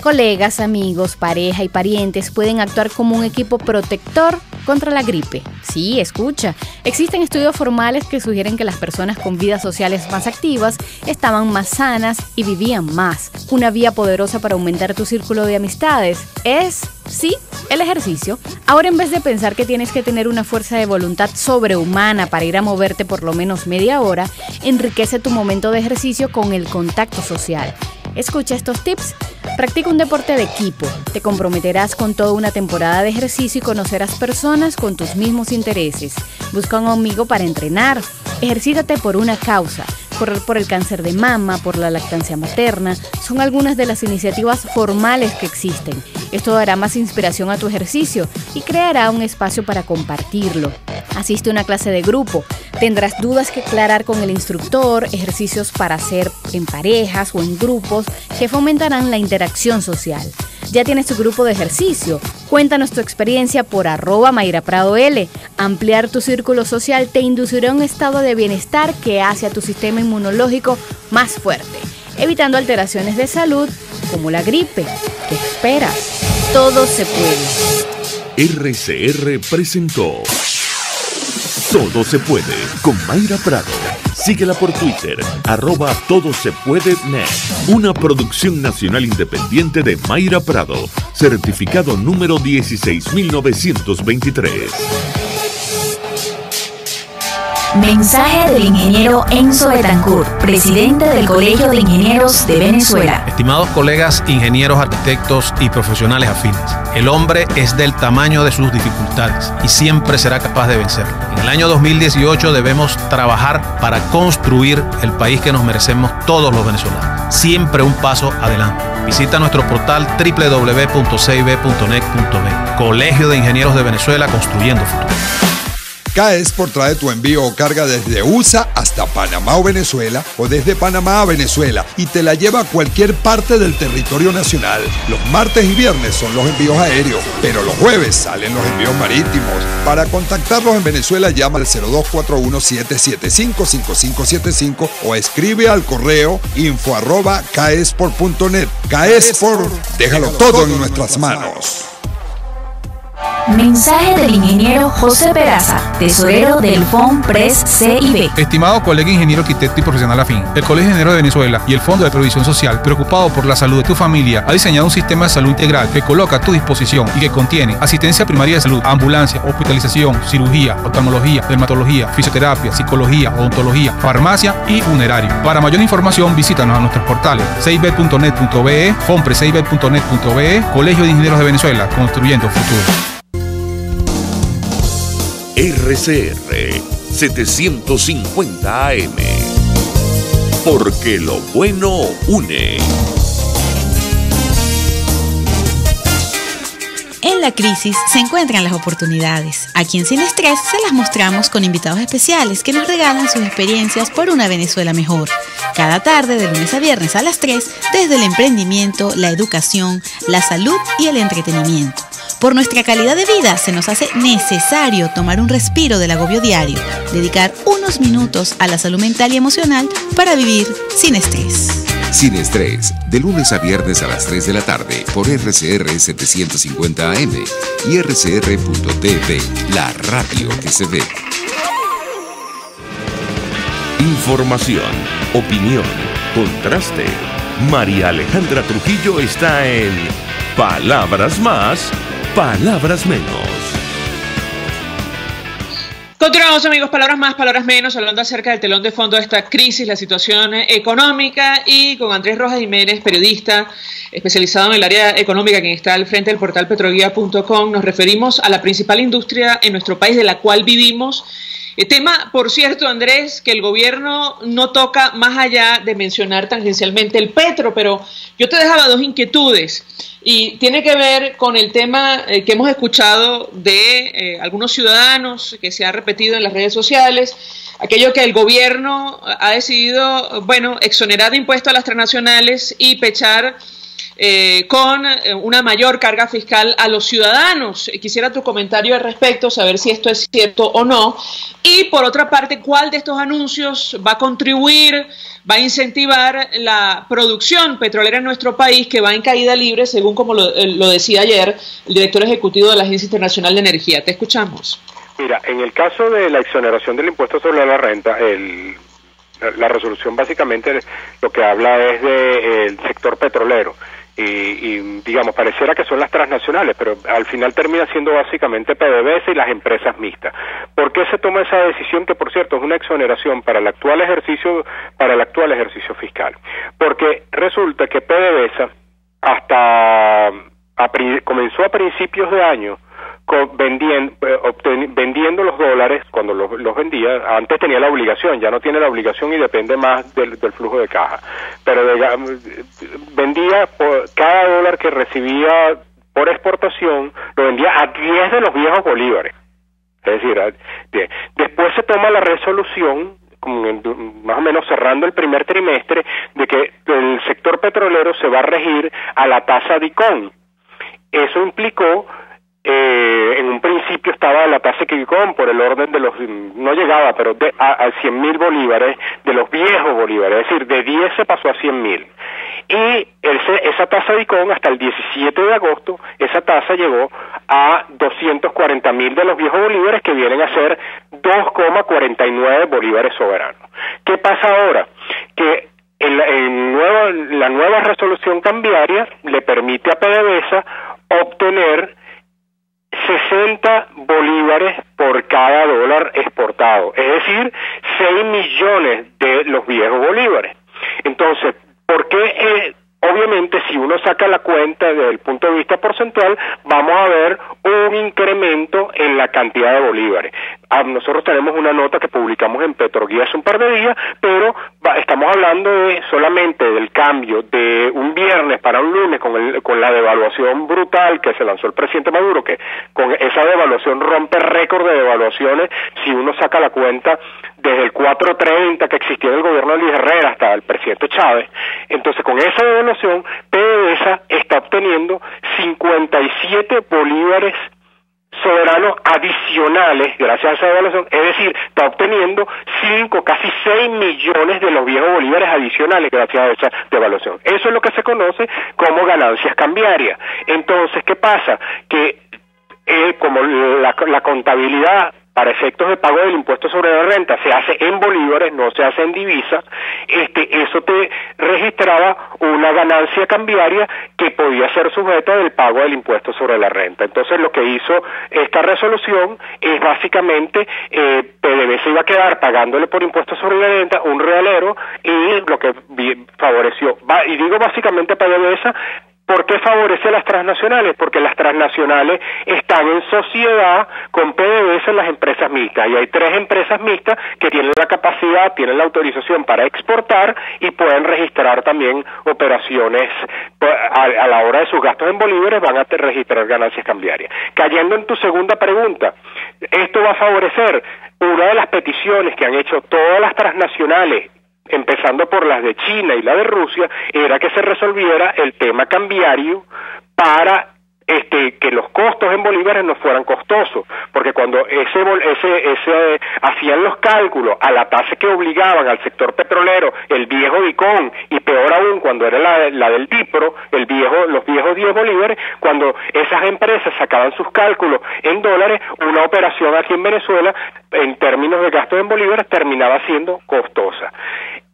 Colegas, amigos, pareja y parientes pueden actuar como un equipo protector contra la gripe. Sí, escucha. Existen estudios formales que sugieren que las personas con vidas sociales más activas estaban más sanas y vivían más. Una vía poderosa para aumentar tu círculo de amistades es, sí, el ejercicio. Ahora, en vez de pensar que tienes que tener una fuerza de voluntad sobrehumana para ir a moverte por lo menos media hora, enriquece tu momento de ejercicio con el contacto social. Escucha estos tips. Practica un deporte de equipo. Te comprometerás con toda una temporada de ejercicio y conocerás personas con tus mismos intereses. Busca un amigo para entrenar. Ejercítate por una causa. Correr por el cáncer de mama, por la lactancia materna, son algunas de las iniciativas formales que existen. Esto dará más inspiración a tu ejercicio y creará un espacio para compartirlo. Asiste a una clase de grupo. Tendrás dudas que aclarar con el instructor, ejercicios para hacer en parejas o en grupos que fomentarán la interacción social. ¿Ya tienes tu grupo de ejercicio? Cuéntanos tu experiencia por @MayraPradoL. Ampliar tu círculo social te inducirá a un estado de bienestar que hace a tu sistema inmunológico más fuerte, evitando alteraciones de salud como la gripe. ¿Qué esperas? Todo se puede. RCR presentó Todo se puede con Mayra Prado. Síguela por Twitter, @todosepuedenet. Una producción nacional independiente de Mayra Prado, certificado número 16923. Mensaje del ingeniero Enzo Betancourt, presidente del Colegio de Ingenieros de Venezuela. Estimados colegas, ingenieros, arquitectos y profesionales afines, el hombre es del tamaño de sus dificultades y siempre será capaz de vencerlo. En el año 2018 debemos trabajar para construir el país que nos merecemos todos los venezolanos. Siempre un paso adelante. Visita nuestro portal www.cib.net.be. Colegio de Ingenieros de Venezuela, construyendo futuro. K-Export trae tu envío o carga desde USA hasta Panamá o Venezuela, o desde Panamá a Venezuela, y te la lleva a cualquier parte del territorio nacional. Los martes y viernes son los envíos aéreos, pero los jueves salen los envíos marítimos. Para contactarlos en Venezuela, llama al 0241-775-5575 o escribe al correo info@kexport.net. K-Export, déjalo todo en nuestras manos. Mensaje del ingeniero José Peraza, tesorero del FOMPRES CIB. Estimado colega ingeniero, arquitecto y profesional afín, el Colegio de Ingenieros de Venezuela y el Fondo de Previsión Social, preocupado por la salud de tu familia, ha diseñado un sistema de salud integral que coloca a tu disposición y que contiene asistencia primaria de salud, ambulancia, hospitalización, cirugía, oftalmología, dermatología, fisioterapia, psicología, odontología, farmacia y funerario. Para mayor información, visítanos a nuestros portales cib.net.be, fomprescib.net.be, Colegio de Ingenieros de Venezuela, construyendo futuro. RCR 750 AM. Porque lo bueno une. En la crisis se encuentran las oportunidades. Aquí en Sin Estrés se las mostramos con invitados especiales que nos regalan sus experiencias por una Venezuela mejor. Cada tarde, de lunes a viernes a las 3, desde el emprendimiento, la educación, la salud y el entretenimiento. Por nuestra calidad de vida se nos hace necesario tomar un respiro del agobio diario, dedicar unos minutos a la salud mental y emocional para vivir sin estrés. Sin Estrés, de lunes a viernes a las 3 de la tarde por RCR 750 AM y RCR.tv, la radio que se ve. Información, opinión, contraste. María Alejandra Trujillo está en Palabras Más, Palabras Menos. Continuamos, amigos, palabras más, palabras menos, hablando acerca del telón de fondo de esta crisis, la situación económica, y con Andrés Rojas Jiménez, periodista especializado en el área económica, quien está al frente del portal petroguía.com. Nos referimos a la principal industria en nuestro país, de la cual vivimos. Tema, por cierto, Andrés, que el gobierno no toca más allá de mencionar tangencialmente el petro, pero yo te dejaba dos inquietudes. Y tiene que ver con el tema que hemos escuchado de algunos ciudadanos, que se ha repetido en las redes sociales, aquello que el gobierno ha decidido, bueno, exonerar de impuestos a las transnacionales y pechar con una mayor carga fiscal a los ciudadanos. Quisiera tu comentario al respecto, saber si esto es cierto o no. Y por otra parte, ¿cuál de estos anuncios va a contribuir, va a incentivar la producción petrolera en nuestro país, que va en caída libre, según como lo decía ayer el director ejecutivo de la Agencia Internacional de Energía? Te escuchamos. Mira, en el caso de la exoneración del impuesto sobre la renta, la resolución básicamente lo que habla es del sector petrolero. Y digamos, pareciera que son las transnacionales, pero al final termina siendo básicamente PDVSA y las empresas mixtas. ¿Por qué se toma esa decisión, que por cierto es una exoneración para el actual ejercicio fiscal? Porque resulta que PDVSA comenzó a principios de año vendiendo los dólares. Cuando los vendía, antes tenía la obligación, ya no tiene la obligación y depende más del flujo de caja, pero vendía cada dólar que recibía por exportación, lo vendía a 10 de los viejos bolívares. Es decir, después se toma la resolución, más o menos cerrando el primer trimestre, de que el sector petrolero se va a regir a la tasa DICOM. Eso implicó, en un principio estaba la tasa DICOM por el orden de los, no llegaba, pero a 100.000 bolívares, de los viejos bolívares, es decir, de 10 se pasó a 100.000. Y esa tasa DICOM, hasta el 17 de agosto, esa tasa llegó a 240.000 de los viejos bolívares, que vienen a ser 2,49 bolívares soberanos. ¿Qué pasa ahora? Que la nueva resolución cambiaria le permite a PDVSA obtener 60 bolívares por cada dólar exportado, es decir, 6 millones de los viejos bolívares. Entonces, ¿por qué? Obviamente, si uno saca la cuenta desde el punto de vista porcentual, vamos a ver un incremento en la cantidad de bolívares. nosotros tenemos una nota que publicamos en Petroguía hace un par de días, pero estamos hablando solamente del cambio de un viernes para un lunes con la devaluación brutal que se lanzó el presidente Maduro, que con esa devaluación rompe récord de devaluaciones si uno saca la cuenta desde el 4.30 que existía en el gobierno de Luis Herrera hasta el presidente Chávez. Entonces, con esa devaluación, PDVSA está obteniendo 57 bolívares soberanos adicionales gracias a esa devaluación, es decir, está obteniendo 5, casi 6 millones de los viejos bolívares adicionales gracias a esa devaluación. Eso es lo que se conoce como ganancias cambiarias. Entonces, ¿qué pasa? Que como la contabilidad para efectos de pago del impuesto sobre la renta se hace en bolívares, no se hace en divisa, eso te registraba una ganancia cambiaria que podía ser sujeta del pago del impuesto sobre la renta. Entonces lo que hizo esta resolución es básicamente PDVSA iba a quedar pagándole por impuesto sobre la renta un realero, y lo que favoreció, y digo básicamente PDVSA, ¿por qué favorece a las transnacionales? Porque las transnacionales están en sociedad con PDVSA en las empresas mixtas, y hay 3 empresas mixtas que tienen la capacidad, tienen la autorización para exportar y pueden registrar también operaciones a la hora de sus gastos en bolívares, van a registrar ganancias cambiarias. Cayendo en tu segunda pregunta, esto va a favorecer una de las peticiones que han hecho todas las transnacionales, empezando por las de China y la de Rusia, era que se resolviera el tema cambiario para que los costos en bolívares no fueran costosos, porque cuando hacían los cálculos a la tasa que obligaban al sector petrolero, el viejo DICOM, y peor aún cuando era la del DIPRO, los viejos 10 bolívares, cuando esas empresas sacaban sus cálculos en dólares, una operación aquí en Venezuela, en términos de gastos en bolívares, terminaba siendo costosa.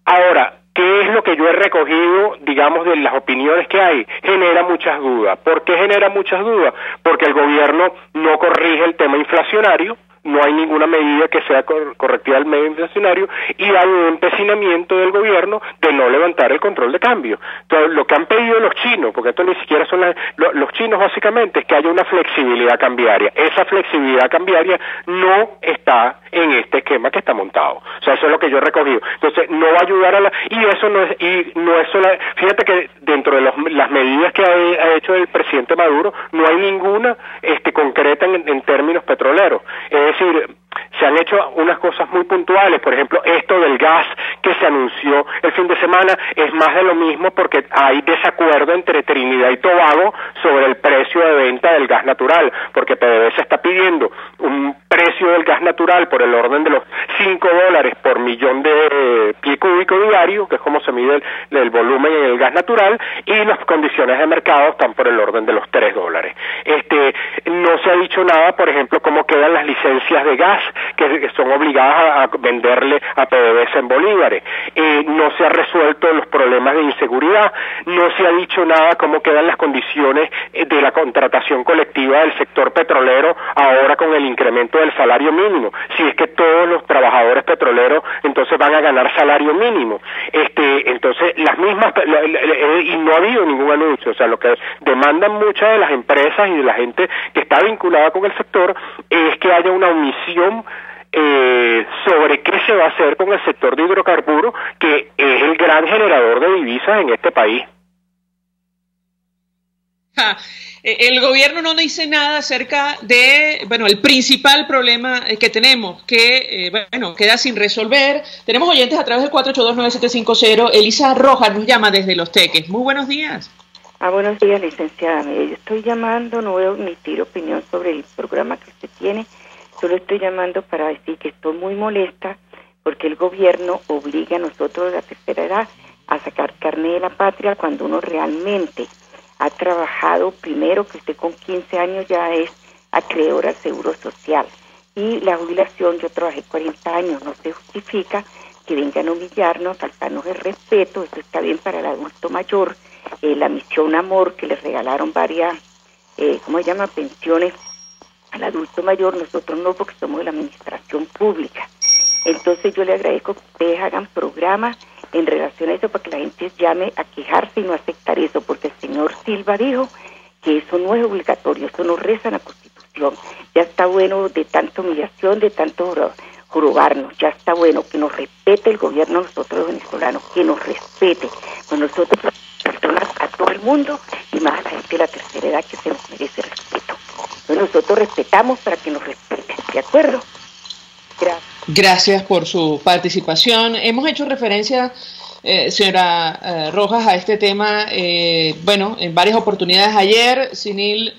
Ahora, ¿qué es lo que yo he recogido, digamos, de las opiniones que hay? Genera muchas dudas. ¿Por qué genera muchas dudas? Porque el gobierno no corrige el tema inflacionario, no hay ninguna medida que sea correctiva del medio inflacionario, y hay un empecinamiento del gobierno de no levantar el control de cambio. Entonces, lo que han pedido los chinos, porque esto ni siquiera son los chinos básicamente, es que haya una flexibilidad cambiaria. Esa flexibilidad cambiaria no está en este esquema que está montado. O sea, eso es lo que yo he recogido. Entonces, no va a ayudar y eso no es solo, fíjate que dentro de las medidas que ha hecho el presidente Maduro, no hay ninguna concreta en términos petroleros. Es decir, se han hecho unas cosas muy puntuales, por ejemplo, esto del gas que se anunció el fin de semana es más de lo mismo, porque hay desacuerdo entre Trinidad y Tobago sobre el precio de venta del gas natural, porque PDVSA está pidiendo un precio del gas natural por el orden de los $5 por millón de pie cúbico diario, que es como se mide el volumen en el gas natural, y las condiciones de mercado están por el orden de los $3. No se ha dicho nada, por ejemplo, cómo quedan las licencias de gas que son obligadas a venderle a PDVSA en bolívares. No se ha resuelto los problemas de inseguridad, no se ha dicho nada cómo quedan las condiciones de la contratación colectiva del sector petrolero ahora con el incremento del salario mínimo, si es que todos los trabajadores petroleros entonces van a ganar salario mínimo. Entonces las mismas, y no ha habido ningún anuncio. O sea, lo que demandan muchas de las empresas y de la gente que está vinculada con el sector es que haya una omisión sobre qué se va a hacer con el sector de hidrocarburos, que es el gran generador de divisas en este país. El gobierno no dice nada acerca de, el principal problema que tenemos, que, queda sin resolver. Tenemos oyentes a través del 482-9750. Elisa Rojas nos llama desde Los Teques. Muy buenos días. Buenos días, licenciada. Yo estoy llamando, no voy a emitir opinión sobre el programa que usted tiene, solo estoy llamando para decir que estoy muy molesta porque el gobierno obliga a nosotros de la tercera edad a sacar carné de la patria cuando uno realmente ha trabajado. Primero, que usted con 15 años ya es acreedor al seguro social, y la jubilación, yo trabajé 40 años, no se justifica que vengan a humillarnos, faltarnos el respeto. Eso está bien para el adulto mayor. La misión Amor, que les regalaron varias, pensiones al adulto mayor, nosotros no, porque somos de la administración pública. Entonces yo le agradezco que ustedes hagan programas en relación a eso, para que la gente llame a quejarse y no aceptar eso, porque el señor Silva dijo que eso no es obligatorio, eso no reza en la Constitución. corrupción. Ya está bueno de tanta humillación, de tanto jorobarnos. Ya está bueno que nos respete el gobierno a nosotros los venezolanos, que nos respete. Con nosotros las personas, a todo el mundo y más a la gente de la tercera edad que se nos merece respeto. Entonces nosotros respetamos para que nos respeten. ¿De acuerdo? Gracias. Gracias por su participación. Hemos hecho referencia, señora Rojas, a este tema, en varias oportunidades. Ayer, sin ir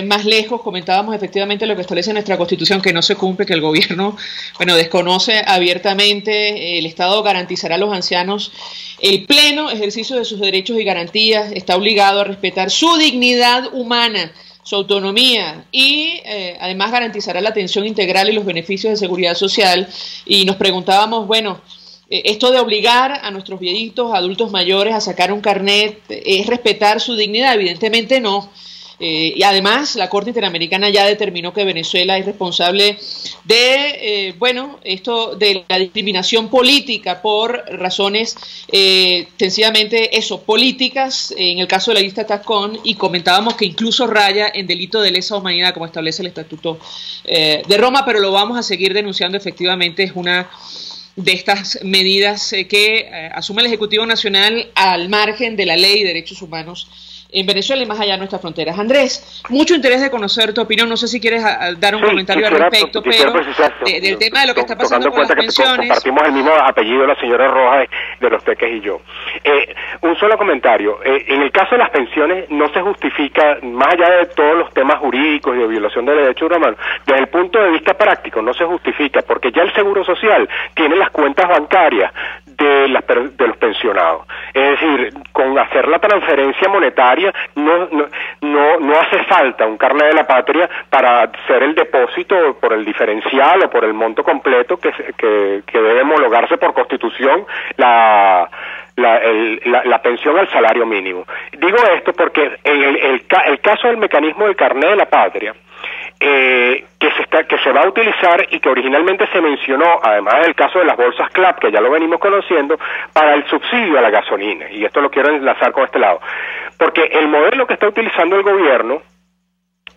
más lejos, comentábamos efectivamente lo que establece nuestra Constitución, que no se cumple, que el gobierno, desconoce abiertamente. El Estado garantizará a los ancianos el pleno ejercicio de sus derechos y garantías, está obligado a respetar su dignidad humana, su autonomía y además garantizará la atención integral y los beneficios de seguridad social. Y nos preguntábamos, esto de obligar a nuestros viejitos, adultos mayores a sacar un carnet, ¿es respetar su dignidad? Evidentemente no. Y además la Corte Interamericana ya determinó que Venezuela es responsable de, esto de la discriminación política por razones sencillamente políticas, en el caso de la lista Tascón, y comentábamos que incluso raya en delito de lesa humanidad, como establece el Estatuto de Roma, pero lo vamos a seguir denunciando. Efectivamente es una de estas medidas que asume el Ejecutivo Nacional al margen de la ley de derechos humanos en Venezuela y más allá de nuestras fronteras. Andrés, mucho interés de conocer tu opinión. No sé si quieres dar un comentario al respecto, pero del tema de lo que está pasando con las pensiones. Compartimos el mismo apellido, la señora Rojas, de Los Teques y yo. Un solo comentario. En el caso de las pensiones no se justifica, más allá de todos los temas jurídicos y de violación de derechos humanos, desde el punto de vista práctico no se justifica, porque ya el Seguro Social tiene las cuentas bancarias de los pensionados. Es decir, con hacer la transferencia monetaria no hace falta un carnet de la patria para hacer el depósito por el diferencial o por el monto completo que debe homologarse por Constitución la pensión al salario mínimo. Digo esto porque en el caso del mecanismo del carnet de la patria, que se va a utilizar y que originalmente se mencionó, además del caso de las bolsas CLAP, que ya lo venimos conociendo, para el subsidio a la gasolina, y esto lo quiero enlazar con este lado, porque el modelo que está utilizando el gobierno,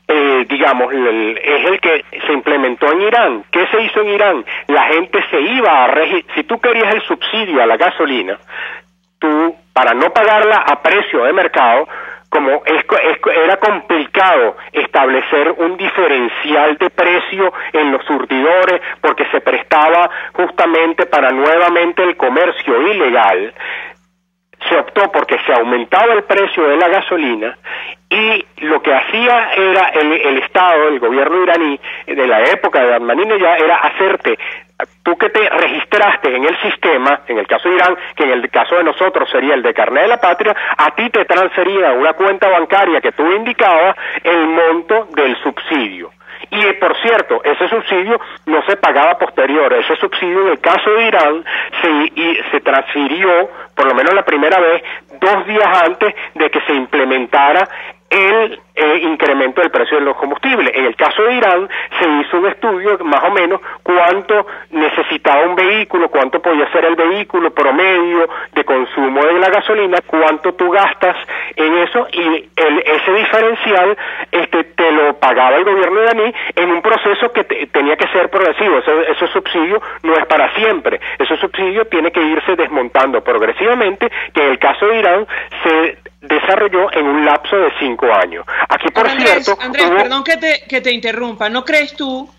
es el que se implementó en Irán. ¿Qué se hizo en Irán? La gente se iba a si tú querías el subsidio a la gasolina, tú, para no pagarla a precio de mercado, como era complicado establecer un diferencial de precio en los surtidores porque se prestaba justamente para nuevamente el comercio ilegal, se optó porque se aumentaba el precio de la gasolina y lo que hacía era el Estado, el gobierno iraní de la época de Ahmadinejad era hacerte, tú que te registraste en el sistema, en el caso de Irán, que en el caso de nosotros sería el de carnet de la patria, a ti te transfería a una cuenta bancaria que tú indicabas el monto del subsidio. Y por cierto, ese subsidio no se pagaba posterior, ese subsidio en el caso de Irán se transfirió, por lo menos la primera vez, 2 días antes de que se implementara el incremento del precio de los combustibles. En el caso de Irán se hizo un estudio más o menos cuánto necesitaba un vehículo, cuánto podía ser el vehículo promedio de consumo de la gasolina, cuánto tú gastas en eso y ese diferencial te lo pagaba el gobierno iraní en un proceso que tenía que ser progresivo. Ese subsidio no es para siempre, ese subsidio tiene que irse desmontando progresivamente, que en el caso de Irán se desarrolló en un lapso de 5 años. Aquí, por cierto... Andrés, perdón que te interrumpa. ¿No crees tú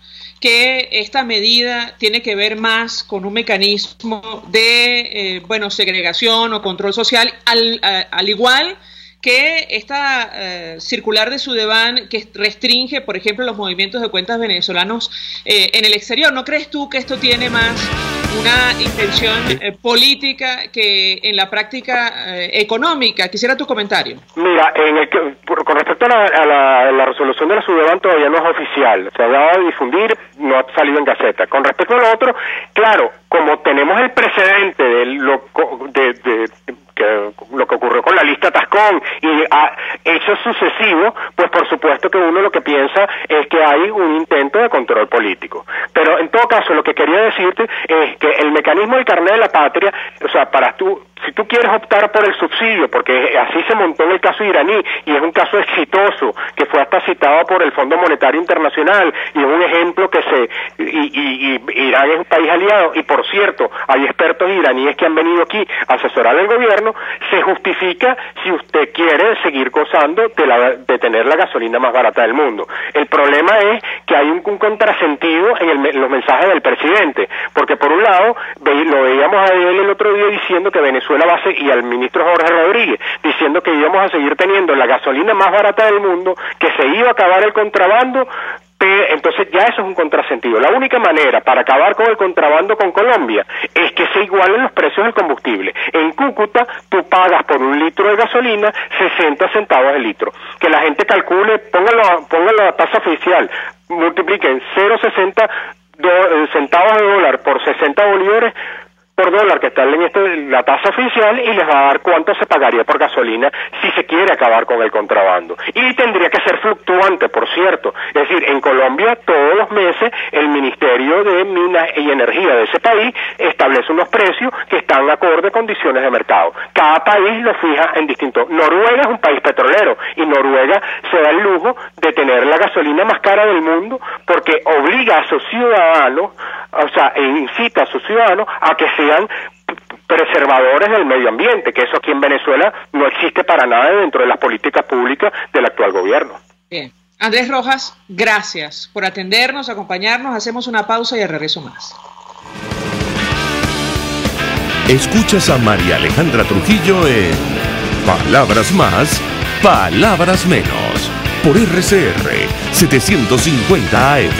que esta medida tiene que ver más con un mecanismo de, segregación o control social, al igual que esta circular de Sudeván que restringe, por ejemplo, los movimientos de cuentas venezolanos en el exterior? ¿No crees tú que esto tiene más una intención política que en la práctica económica? Quisiera tu comentario. Mira, con respecto a la resolución de la Sudeván todavía no es oficial, se va a difundir, no ha salido en Gaceta. Con respecto a lo otro, claro, como tenemos el precedente de lo que ocurrió con la lista Tascón y hechos sucesivos, pues por supuesto que uno lo que piensa es que hay un intento de control político. Pero en todo caso lo que quería decirte es que el mecanismo del carnet de la patria, o sea, para tú si tú quieres optar por el subsidio, porque así se montó en el caso iraní, y es un caso exitoso, que fue hasta citado por el Fondo Monetario Internacional, y es un ejemplo que y Irán es un país aliado, y por cierto, hay expertos iraníes que han venido aquí a asesorar al gobierno, se justifica si usted quiere seguir gozando de tener la gasolina más barata del mundo. El problema es que hay un contrasentido en los mensajes del presidente, porque por un lado, lo veíamos a él el otro día diciendo que Venezuela va a seguir, y al ministro Jorge Rodríguez, diciendo que íbamos a seguir teniendo la gasolina más barata del mundo, que se iba a acabar el contrabando. Entonces ya eso es un contrasentido. La única manera para acabar con el contrabando con Colombia es que se igualen los precios del combustible. En Cúcuta tú pagas por un litro de gasolina 60 centavos el litro. Que la gente calcule, póngalo a tasa oficial, multipliquen 0,60 centavos de dólar por 60 bolívares por dólar, que está en la tasa oficial, y les va a dar cuánto se pagaría por gasolina si se quiere acabar con el contrabando. Y tendría que ser fluctuante, por cierto. Es decir, en Colombia todos los meses el Ministerio de Minas y Energía de ese país establece unos precios que están acorde a condiciones de mercado. Cada país lo fija en distinto. Noruega es un país petrolero, y Noruega se da el lujo de tener la gasolina más cara del mundo porque obliga a sus ciudadanos, incita a sus ciudadanos a que sean preservadores del medio ambiente, que eso aquí en Venezuela no existe para nada dentro de las políticas públicas del actual gobierno. Bien. Andrés Rojas, gracias por atendernos, acompañarnos. Hacemos una pausa y al regreso más. Escuchas a María Alejandra Trujillo en Palabras Más, Palabras Menos, por RCR 750 AM.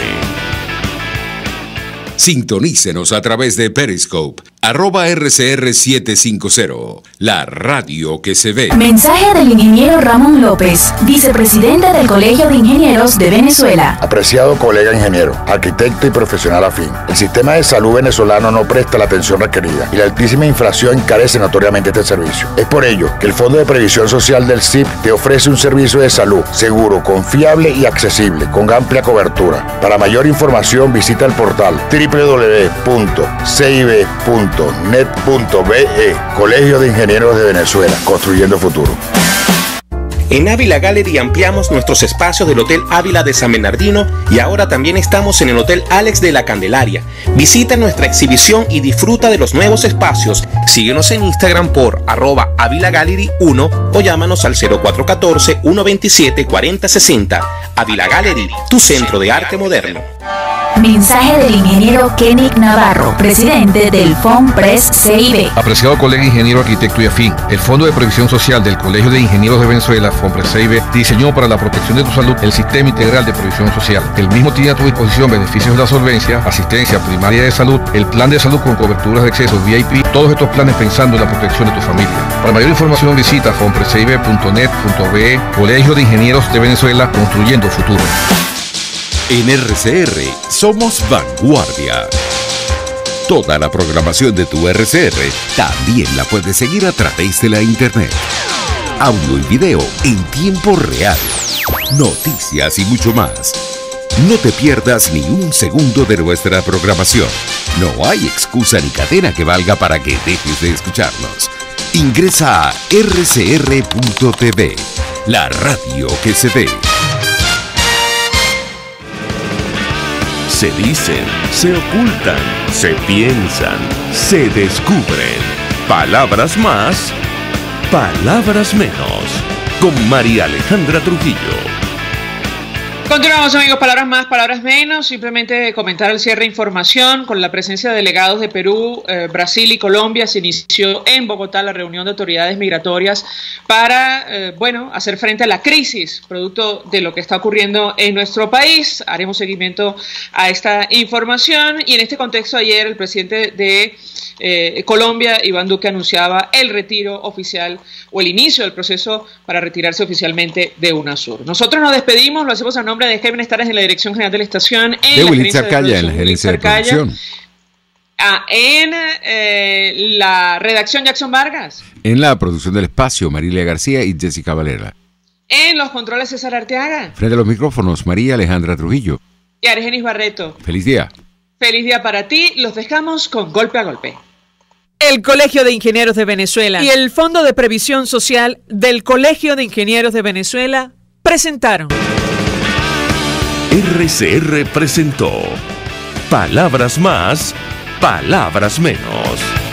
Sintonícenos a través de Periscope, @RCR750, la radio que se ve. Mensaje del ingeniero Ramón López, vicepresidente del Colegio de Ingenieros de Venezuela. Apreciado colega ingeniero, arquitecto y profesional afín, el sistema de salud venezolano no presta la atención requerida y la altísima inflación encarece notoriamente este servicio. Es por ello que el Fondo de Previsión Social del CIP te ofrece un servicio de salud seguro, confiable y accesible, con amplia cobertura. Para mayor información visita el portal www.cib.net.be, Colegio de Ingenieros de Venezuela, construyendo futuro. En Ávila Gallery ampliamos nuestros espacios del Hotel Ávila de San Bernardino y ahora también estamos en el Hotel Alex de la Candelaria. Visita nuestra exhibición y disfruta de los nuevos espacios. Síguenos en Instagram por @AvilaGallery1 o llámanos al 0414-127-4060. Ávila Gallery, tu centro de arte moderno. Mensaje del ingeniero Kenick Navarro, presidente del FOMPRES CIB. Apreciado colega ingeniero, arquitecto y afín, el Fondo de Previsión Social del Colegio de Ingenieros de Venezuela, FOMPRES CIB, diseñó para la protección de tu salud el Sistema Integral de Previsión Social. El mismo tiene a tu disposición beneficios de la solvencia, asistencia primaria de salud, el plan de salud con coberturas de acceso VIP, todos estos planes pensando en la protección de tu familia. Para mayor información visita fomprescib.net.be, Colegio de Ingenieros de Venezuela, construyendo futuro. En RCR somos vanguardia. Toda la programación de tu RCR también la puedes seguir a través de la internet. Audio y video en tiempo real. Noticias y mucho más. No te pierdas ni un segundo de nuestra programación. No hay excusa ni cadena que valga para que dejes de escucharnos. Ingresa a rcr.tv, la radio que se ve. Se dicen, se ocultan, se piensan, se descubren. Palabras más, palabras menos. Con María Alejandra Trujillo. Continuamos, amigos, palabras más, palabras menos. Simplemente comentar el cierre de información. Con la presencia de delegados de Perú, Brasil y Colombia, se inició en Bogotá la reunión de autoridades migratorias para, hacer frente a la crisis producto de lo que está ocurriendo en nuestro país. Haremos seguimiento a esta información y en este contexto ayer el presidente de Colombia, Iván Duque, anunciaba el retiro oficial o el inicio del proceso para retirarse oficialmente de UNASUR. Nosotros nos despedimos, lo hacemos a nombre de Kevin Estares en la Dirección General de la Estación, en la gerencia de producción, en la redacción Jackson Vargas, en la producción del espacio Marilia García y Jessica Valera, en los controles César Arteaga, frente a los micrófonos María Alejandra Trujillo y Argenis Barreto. Feliz día. Feliz día para ti. Los dejamos con Golpe a Golpe. El Colegio de Ingenieros de Venezuela y el Fondo de Previsión Social del Colegio de Ingenieros de Venezuela presentaron. RCR presentó Palabras Más, Palabras Menos.